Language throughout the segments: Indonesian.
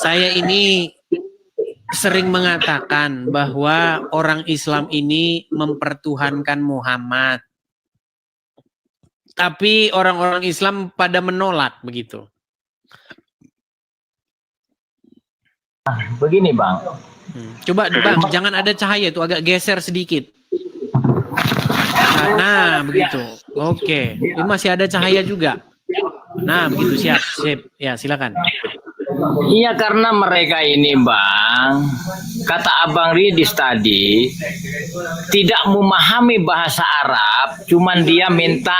Saya ini sering mengatakan bahwa orang Islam ini mempertuhankan Muhammad. Tapi orang-orang Islam pada menolak begitu. Begini Bang. Coba Bang, jangan ada cahaya itu, agak geser sedikit. Nah, begitu. Oke, ini masih ada cahaya juga. Nah, begitu, siap. Sip. Ya, silakan. Iya, karena mereka ini Bang, kata Abang Ridis tadi, tidak memahami bahasa Arab, cuman dia minta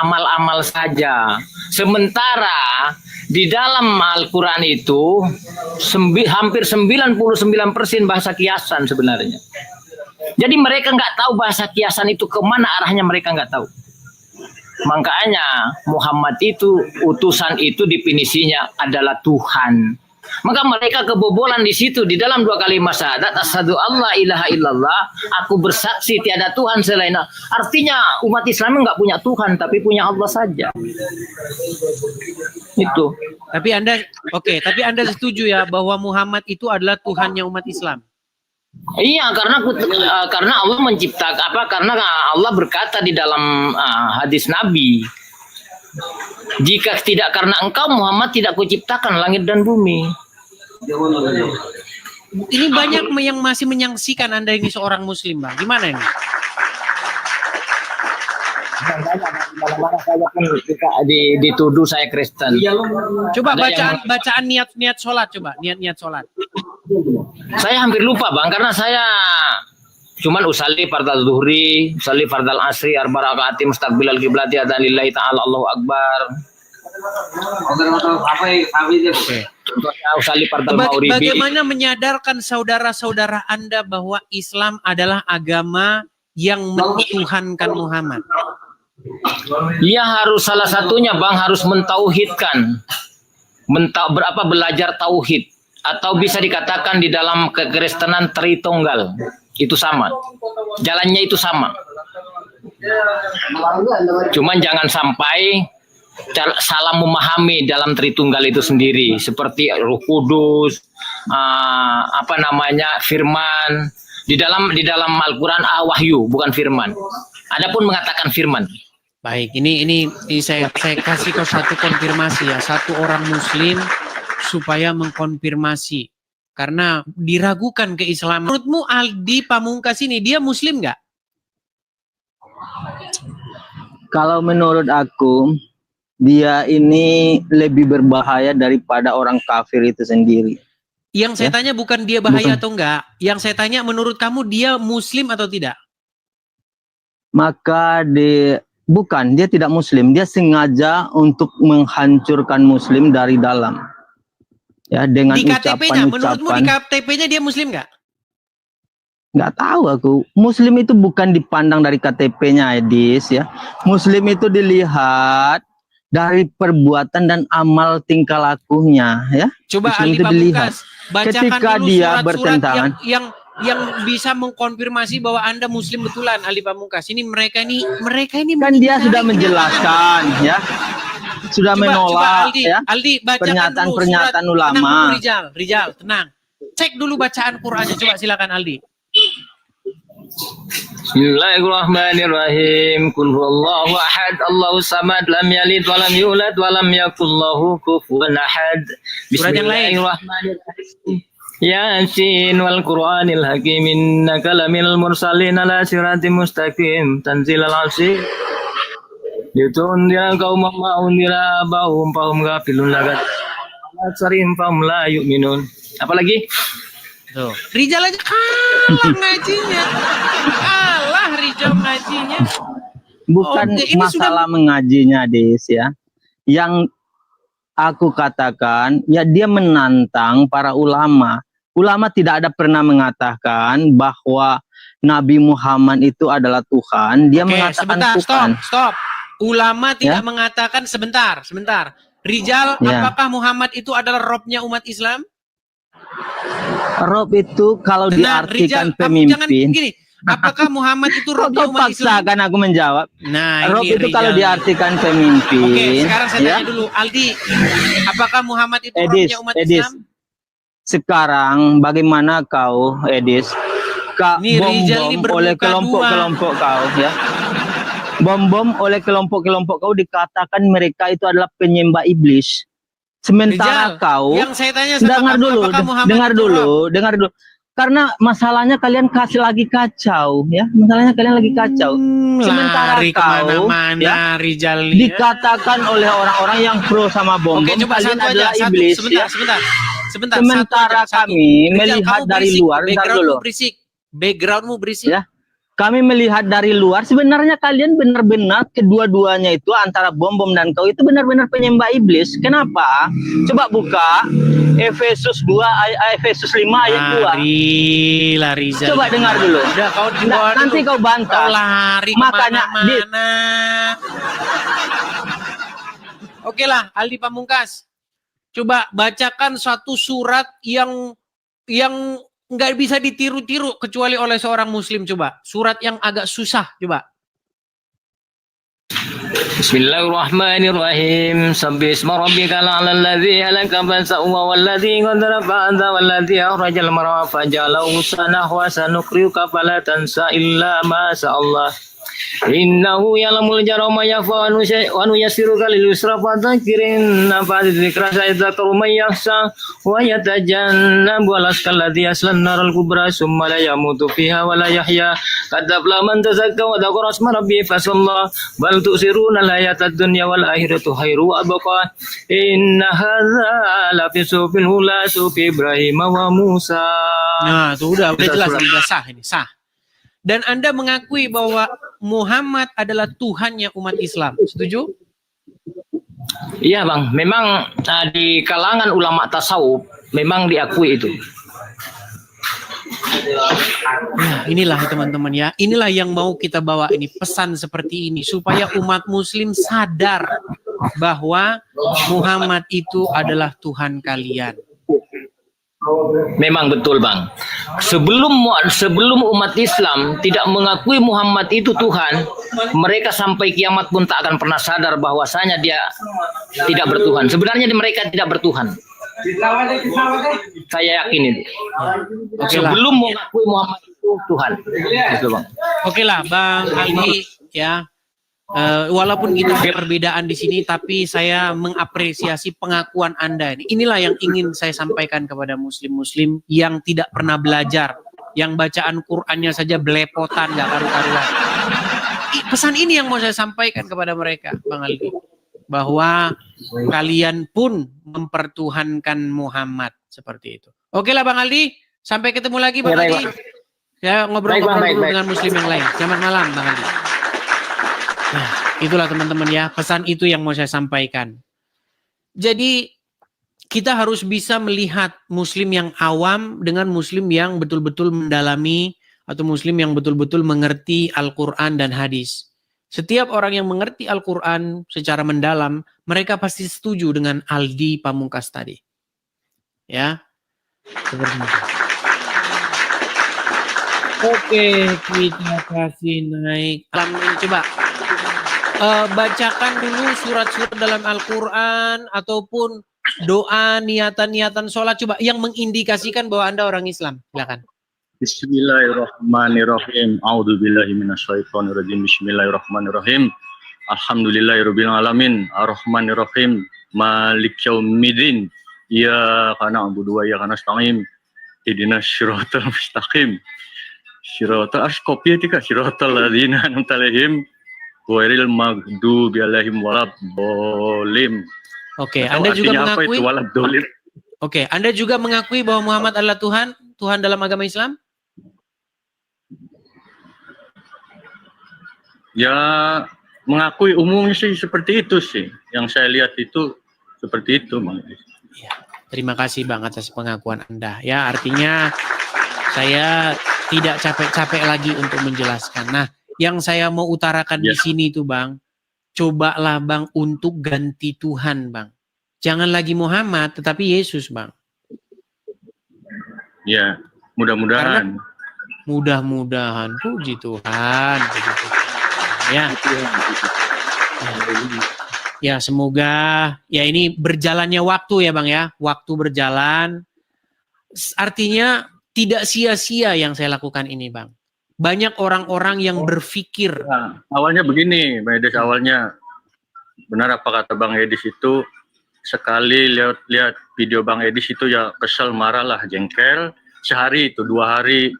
amal-amal saja. Sementara di dalam Al-Quran itu hampir 99% bahasa kiasan sebenarnya. Jadi mereka nggak tahu bahasa kiasan itu kemana arahnya, mereka nggak tahu. Makanya Muhammad itu, utusan itu definisinya adalah Tuhan. Maka mereka kebobolan di situ di dalam dua kalimat syahadat, asyhadu alla ilaha illallah, aku bersaksi tiada Tuhan selain Allah. Artinya umat Islam nggak punya Tuhan, tapi punya Allah saja. Itu. Tapi Anda setuju ya bahwa Muhammad itu adalah Tuhannya umat Islam? Iya, karena Allah menciptakan karena Allah berkata di dalam hadis Nabi, jika tidak karena engkau Muhammad tidak kuciptakan langit dan bumi. Ini banyak yang masih menyaksikan Anda ini seorang Muslim, Bang. Gimana ini? Mana saya pun dituduh saya Kristen. Coba bacaan niat sholat, coba niat sholat. Saya hampir lupa Bang, karena saya cuman usalli fardal zuhri, usalli fardal asri, arba rakaat mustaqbilal qiblati adzan lillahi ta'ala Allahu akbar. Contohnya usalli fardal maghribi. Bagaimana menyadarkan saudara-saudara Anda bahwa Islam adalah agama yang mentuhankan Muhammad? Ya harus salah satunya Bang, harus mentauhidkan. Belajar tauhid. Atau bisa dikatakan di dalam kekristenan Tritunggal. Itu sama. Jalannya itu sama. Cuman jangan sampai salah memahami dalam Tritunggal itu sendiri. Seperti Roh Kudus, firman. Di dalam Al-Quran wahyu, bukan firman. Adapun mengatakan firman. Baik, ini saya kasih kau satu konfirmasi ya, satu orang Muslim supaya mengkonfirmasi karena diragukan keislaman. Menurutmu Aldi Pamungkas ini dia Muslim nggak? Kalau menurut aku dia ini lebih berbahaya daripada orang kafir itu sendiri. Yang saya tanya bukan dia bahaya atau enggak, yang saya tanya menurut kamu dia Muslim atau tidak? Maka dia tidak Muslim, dia sengaja untuk menghancurkan Muslim dari dalam. Ya, dengan di KTP-nya, menurutmu di ucapan. KTP-nya dia Muslim nggak? Nggak tahu aku. Muslim itu bukan dipandang dari KTP-nya, Edis ya. Muslim itu dilihat dari perbuatan dan amal tingkah lakunya, ya. Coba Muslim Aldi itu dilihat. bacakan Ketika dulu dia surat-surat bertentangan, yang bisa mengkonfirmasi bahwa Anda Muslim betulan, Aldi Pamungkas. Ini mereka ini kan dia sudah menjelaskan, ya. Sudah menolak Aldi, pernyataan ulama. Rijal, tenang. Cek dulu bacaan Qur'annya, coba silakan Aldi. Bismillahirrahmanirrahim. Qul huwallahu ahad, Allahus samad, lam yalid wa lam yulad wa lam yakul lahu kufuwan ahad. Bismillahirrahmanirrahim. Yasin wal Qur'anil hakim, innaka laminal mursalin ala siratim mustaqim, tanzilal azim. Yutundira qaumam ma undira bahum fahum ghafilun lagat. Sarim fahum la yu'minun. Apalagi? Tuh. Rijal aja kalah ngajinya. Kalah Rijal ngajinya. Bukan masalah mengajinya, Des ya. Yang aku katakan, ya dia menantang para ulama. Ulama tidak ada pernah mengatakan bahwa Nabi Muhammad itu adalah Tuhan. Dia mengatakan Tuhan. Stop. Ulama tidak mengatakan sebentar. Rijal, apakah Muhammad itu adalah Robnya umat Islam? Rob itu kalau diartikan Rijal, pemimpin. Jangan gini. Apakah Muhammad itu Robnya umat Islam? Kan aku menjawab. Nah, Rob itu Rijal. kalau diartikan pemimpin. Oke, sekarang saya tanya dulu, Aldi, apakah Muhammad itu Robnya umat Islam? sekarang bagaimana kau, Edis, Ini Rizal ini bom oleh bermuka kelompok-kelompok kau, ya. Bom oleh kelompok-kelompok kau dikatakan mereka itu adalah penyembah iblis. Sementara Rizal, kau, yang saya tanya sama dengar kamu, dulu, apakah Muhammad dengar itu dulu, Rob? dengar dulu. Karena masalahnya kalian kasih lagi kacau, ya. Masalahnya kalian lagi kacau. Sementara Lari kau, kemana-mana, ya, Rizal nih. dikatakan oleh orang-orang yang pro sama bom, Oke, coba kalian satu aja, adalah satu. iblis, Sebentar, ya. sebentar. Sebentar, Sementara satu aja, satu. kami Rizal, melihat kamu dari berisik, luar, bentar backgroundmu dulu. berisik. Backgroundmu berisik. Ya. Kami melihat dari luar, sebenarnya kalian benar-benar kedua-duanya itu antara bom dan kau itu benar-benar penyembah iblis. Kenapa? Coba buka Efesus 5 ayat 2. Lari, Rizal. Coba dengar dulu. Udah, kau dibawa dulu. Nanti kau bantah. Kau lari Makanya, kemana-mana. Oke lah, Aldi Pamungkas. Coba bacakan suatu surat yang nggak bisa ditiru-tiru kecuali oleh seorang muslim, coba. Surat yang agak susah, coba. Bismillahirrahmanirrahim. Sabbi isma rabbikal a'lal ladzi halaka fasawwa walladzi qaddara fahada walladzi akhrajal mar'a faja'alahu sanahwa sanukriuka fala tansa illa ma sa'allah. Innahu ya'lamul jahra ma yakhfa wa nuyassiruka lil yusra fadzakirin nafa'ati dzikra sa'idzakur may yakhsha wa yatajannabu al-ashqal ladzi yaslan naral kubra summa la yamutu fiha wa la yahya qad aflaha man tazakka wa dzakara asma rabbih fasalla bal tu'siruna al-hayatad dunya wal akhiratu khairu wa abqa inna hadza la fi suhufil ula sufi Ibrahim wa Musa. Nah, itu udah jelas, udah sah ini, sah. Dan Anda mengakui bahwa Muhammad adalah Tuhannya umat Islam. Setuju? Iya Bang, memang di kalangan ulama tasawuf memang diakui itu. Nah, inilah teman-teman ya. Inilah yang mau kita bawa ini, pesan seperti ini. Supaya umat muslim sadar bahwa Muhammad itu adalah Tuhan kalian. Memang betul Bang. Sebelum umat Islam tidak mengakui Muhammad itu Tuhan, mereka sampai kiamat pun tak akan pernah sadar bahwasanya dia tidak bertuhan. Sebenarnya mereka tidak bertuhan. Saya yakin itu. Oke lah. Sebelum mengakui Muhammad itu Tuhan. Gitu Bang. Oke lah Bang Aldi ya. Walaupun kita ada perbedaan di sini, tapi saya mengapresiasi pengakuan Anda ini. Inilah yang ingin saya sampaikan kepada muslim-muslim yang tidak pernah belajar, yang bacaan Qur'annya saja belepotan, nggak karu-karuan. Pesan ini yang mau saya sampaikan kepada mereka, Bang Aldi, bahwa kalian pun mempertuhankan Muhammad seperti itu. Oke lah Bang Aldi, sampai ketemu lagi Bang Aldi. Saya ngobrol-ngobrol dulu dengan muslim yang lain. Selamat malam Bang Aldi. Nah, itulah teman-teman ya, pesan itu yang mau saya sampaikan. Jadi kita harus bisa melihat muslim yang awam dengan muslim yang betul-betul mendalami atau muslim yang betul-betul mengerti Al-Quran dan hadis. Setiap orang yang mengerti Al-Quran secara mendalam, mereka pasti setuju dengan Aldi Pamungkas tadi. Ya, seperti itu. Oke, kita kasih naik. Coba. Bacakan dulu surat-surat dalam Al-Quran ataupun doa, niatan-niatan sholat, coba yang mengindikasikan bahwa Anda orang Islam. Silakan. Bismillahirrahmanirrahim. A'udzubillahi minasyaitonirrajim. Bismillahirrahmanirrahim. Alhamdulillahirabbil alamin. Arrahmanirrahim. Malik yaumiddin. Iyyaka na'budu wa iyyaka nasta'in. Ihdinas siratal mustaqim. Siratal asqabiyatika siratal ladzina an'amta 'alaihim ghairil maghdubi 'alaihim waladdallin. Oke, Anda juga mengakui. Oke, Anda juga mengakui bahwa Muhammad adalah Tuhan dalam agama Islam? Ya, mengakui umumnya sih seperti itu sih. Yang saya lihat itu seperti itu, Bang. Ya, terima kasih Bang atas pengakuan Anda. Ya, artinya saya tidak capek-capek lagi untuk menjelaskan. Nah, yang saya mau utarakan di sini tuh Bang, cobalah Bang untuk ganti Tuhan Bang. Jangan lagi Muhammad, tetapi Yesus Bang. Ya, mudah-mudahan. Mudah-mudahan, puji Tuhan. Puji Tuhan. Ya, semoga ya ini berjalannya waktu ya Bang ya. Waktu berjalan. artinya tidak sia-sia yang saya lakukan ini, Bang. Banyak orang-orang yang berpikir. Nah, awalnya begini, Bang Edis, awalnya benar apa kata Bang Edis itu, sekali lihat video Bang Edis itu ya kesel, marah lah, jengkel. Sehari itu, 2 hari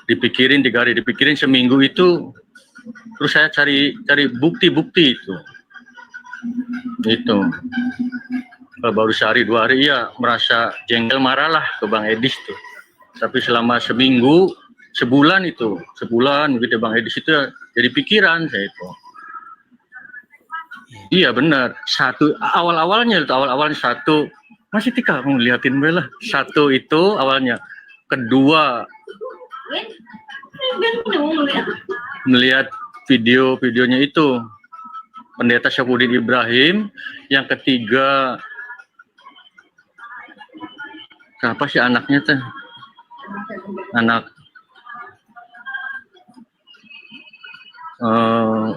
dipikirin, 3 hari dipikirin, seminggu itu terus saya cari bukti-bukti itu. Baru sehari 2 hari ya merasa jengkel, marah lah ke Bang Edis tuh. Tapi selama seminggu, sebulan gitu Bang Edis itu ya, jadi pikiran saya itu. Iya benar, awal-awalnya satu, masih Tika mau liatin bela. Satu itu awalnya, kedua melihat videonya itu Pendeta Syafruddin Ibrahim, yang ketiga siapa sih anaknya teh?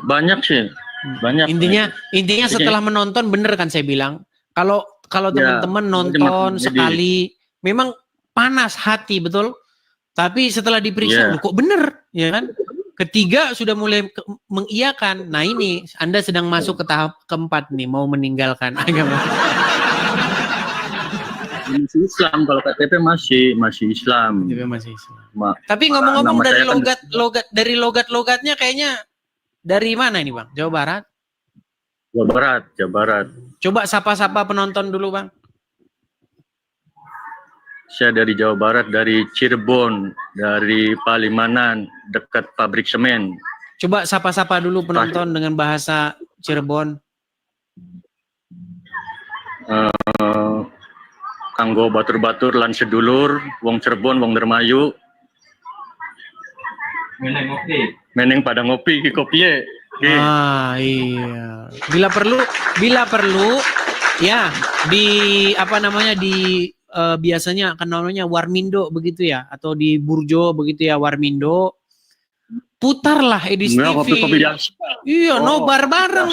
Banyak sih, banyak. Intinya setelah menonton, bener kan saya bilang, kalau teman-teman nonton sekali, memang panas hati, betul. Tapi setelah diperiksa, kok bener, ya kan? Ketiga sudah mulai mengiyakan. Nah ini Anda sedang masuk ke tahap keempat nih, mau meninggalkan agama. Masih Islam, kalau KTP masih Islam. KTP masih Islam. Tapi ngomong-ngomong dari logatnya kayaknya dari mana ini, Bang? Jawa Barat? Jawa Barat. Coba sapa-sapa penonton dulu, Bang. Saya dari Jawa Barat, dari Cirebon, dari Palimanan, dekat pabrik semen. Coba sapa-sapa dulu penonton dengan bahasa Cirebon. Kanggo batur-batur lan sedulur, wong Cirebon, wong Dermayu. Meneng pada ngopi, ki kopi ye. Ah iya. Bila perlu ya di biasanya kan namanya Warmindo begitu ya, atau di Burjo begitu ya, Warmindo. Putarlah edisi TV. Kopi-kopi Iya, nobar bareng.